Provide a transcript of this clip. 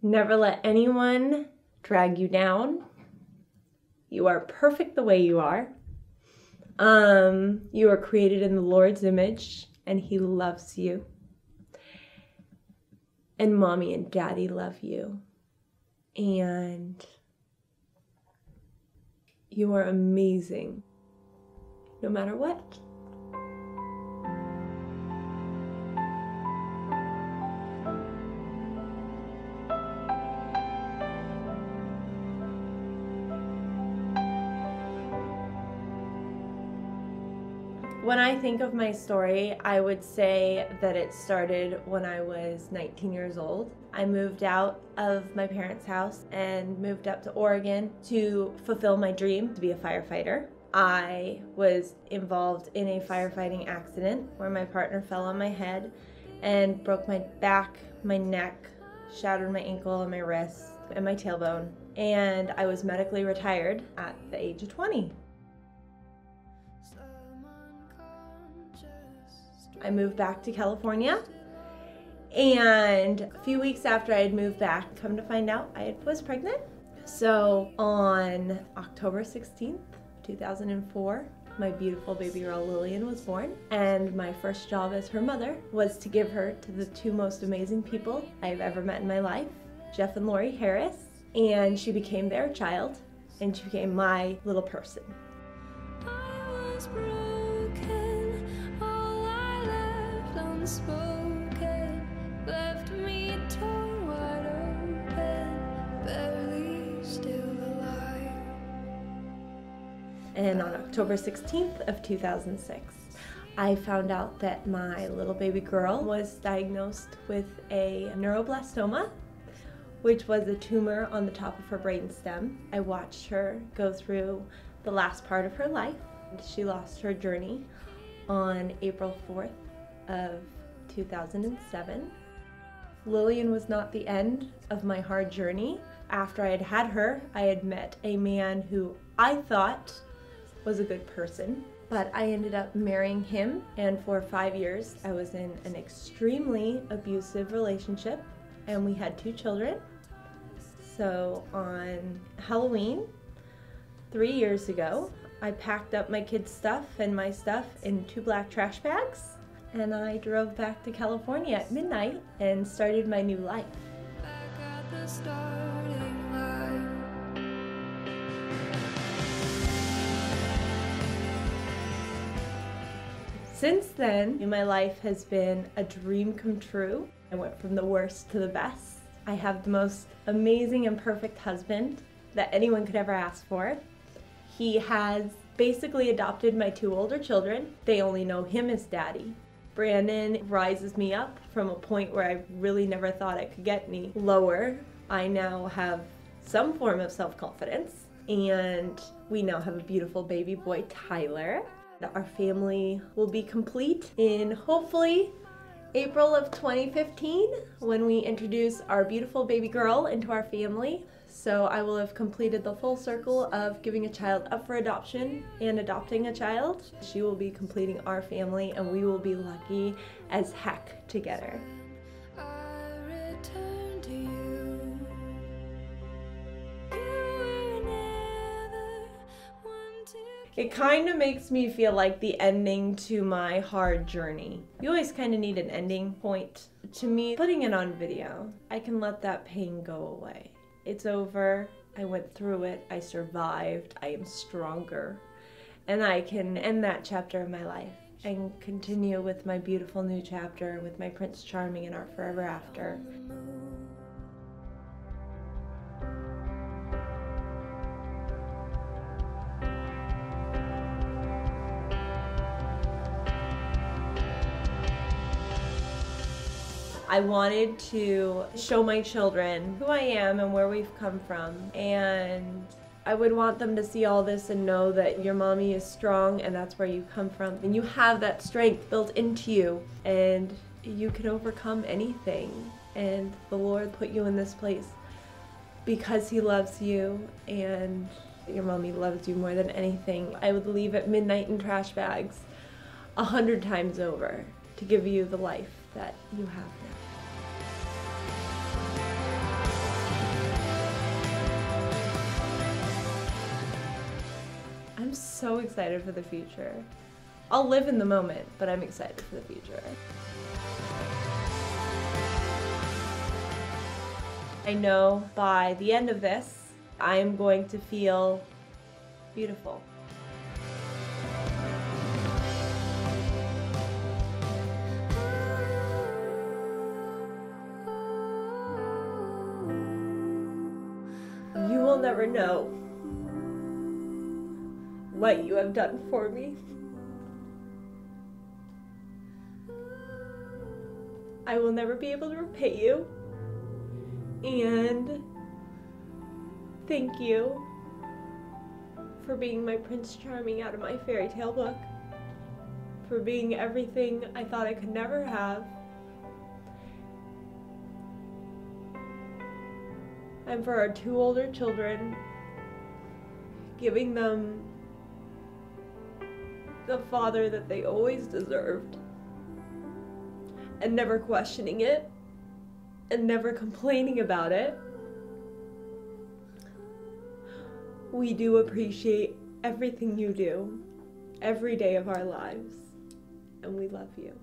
Never let anyone drag you down. You are perfect the way you are. You are created in the Lord's image, and He loves you. And Mommy and Daddy love you. And you are amazing, no matter what. When I think of my story, I would say that it started when I was 19 years old. I moved out of my parents' house and moved up to Oregon to fulfill my dream to be a firefighter. I was involved in a firefighting accident where my partner fell on my head and broke my back, my neck, shattered my ankle and my wrist and my tailbone. And I was medically retired at the age of 20. I moved back to California, and a few weeks after I had moved back, come to find out I was pregnant. So on October 16th, 2004, my beautiful baby girl Lillian was born, and my first job as her mother was to give her to the two most amazing people I've ever met in my life, Jeff and Lori Harris, and she became their child, and she became my little person. I was broken, unspoken, left me torn wide open, barely still alive. And on October 16th of 2006, I found out that my little baby girl was diagnosed with a neuroblastoma, which was a tumor on the top of her brainstem. I watched her go through the last part of her life. She lost her journey on April 4th of 2007. Lillian was not the end of my hard journey. After I had had her, I had met a man who I thought was a good person, but I ended up marrying him, and for 5 years I was in an extremely abusive relationship, and we had 2 children. So on Halloween, 3 years ago, I packed up my kids' stuff and my stuff in 2 black trash bags, and I drove back to California at midnight and started my new life. Back at the starting line. Since then, my life has been a dream come true. I went from the worst to the best. I have the most amazing and perfect husband that anyone could ever ask for. He has basically adopted my 2 older children. They only know him as daddy. Brandon rises me up from a point where I really never thought I could get any lower. I now have some form of self-confidence, and we now have a beautiful baby boy, Tyler. Our family will be complete in hopefully April of 2015 when we introduce our beautiful baby girl into our family. So I will have completed the full circle of giving a child up for adoption and adopting a child. She will be completing our family, and we will be lucky as heck together. I return to you. You were never one to. It kind of makes me feel like the ending to my hard journey. You always kind of need an ending point. To me, putting it on video, I can let that pain go away. It's over, I went through it, I survived, I am stronger, and I can end that chapter of my life and continue with my beautiful new chapter with my Prince Charming and our forever after. I wanted to show my children who I am and where we've come from, and I would want them to see all this and know that your mommy is strong and that's where you come from, and you have that strength built into you, and you can overcome anything, and the Lord put you in this place because He loves you, and your mommy loves you more than anything. I would leave at midnight in trash bags 100 times over to give you the life that you have now. I'm so excited for the future. I'll live in the moment, but I'm excited for the future. I know by the end of this, I am going to feel beautiful. You will never know what you have done for me. I will never be able to repay you. And thank you for being my Prince Charming out of my fairy tale book, for being everything I thought I could never have, and for our 2 older children, giving them the father that they always deserved, and never questioning it, and never complaining about it. We do appreciate everything you do every day of our lives, and we love you.